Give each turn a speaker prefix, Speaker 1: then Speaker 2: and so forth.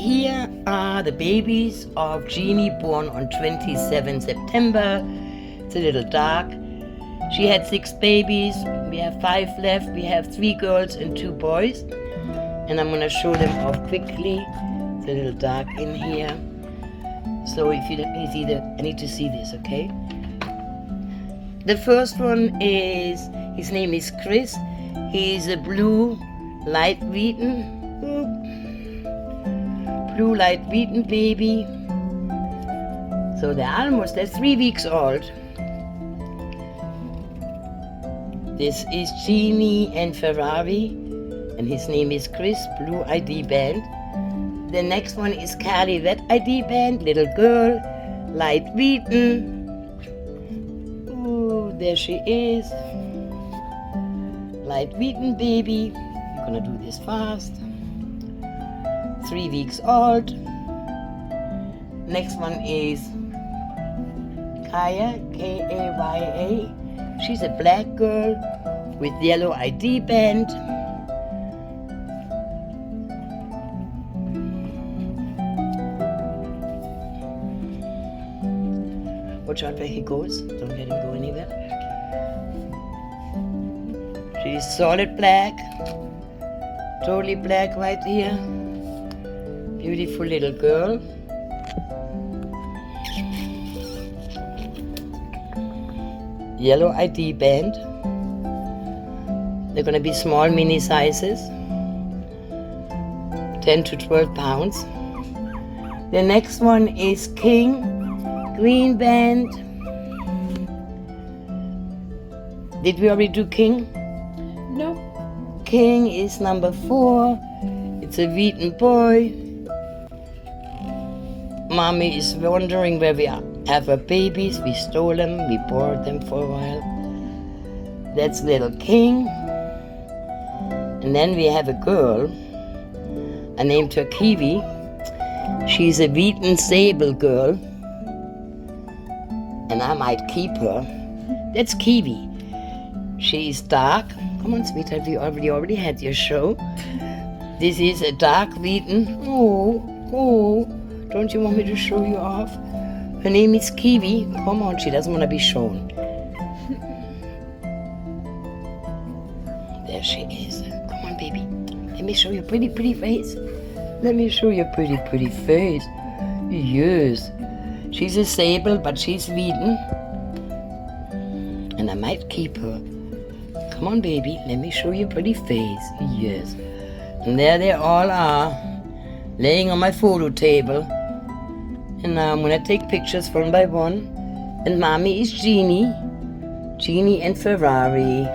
Speaker 1: Here are the babies of Jeannie, born on 27 September. It's a little dark. She had 6 babies. We have 5 left. We have 3 girls and 2 boys. And I'm gonna show them off quickly. It's a little dark in here. So if you let me see I need to see this, okay? The first one is, his name is Chris. He's a blue light Wheaten. Blue light Wheaten baby. So they're 3 weeks old. This is Jeannie and Ferrari, and his name is Chris, blue ID band. The next one is Carly, red ID band, little girl, light Wheaten. Ooh, there she is. Light Wheaten baby. I'm gonna do this fast. 3 weeks old. Next one is Kaya, Kaya. She's a black girl with yellow ID band. Watch out where he goes. Don't let him go anywhere. She's solid black. Totally black right here. Beautiful little girl. Yellow ID band. They're gonna be small mini sizes. 10 to 12 pounds. The next one is King, green band. Did we already do King?
Speaker 2: No.
Speaker 1: King is number 4. It's a Wheaten boy. Mommy is wondering where we have our babies. We stole them, we borrowed them for a while. That's little King. And then we have a girl. I named her Kiwi. She's a Wheaten sable girl. And I might keep her. That's Kiwi. She is dark. Come on, sweetheart, we already had your show. This is a dark Wheaten. Oh. Don't you want me to show you off? Her name is Kiwi. Come on, she doesn't want to be shown. There she is. Come on, baby. Let me show your pretty face. Let me show your pretty face. Yes. She's a sable, but she's Wheaten. And I might keep her. Come on, baby. Let me show your pretty face. Yes. And there they all are, laying on my photo table. And now I'm gonna take pictures one by one. And mommy is Jeannie and Ferrari.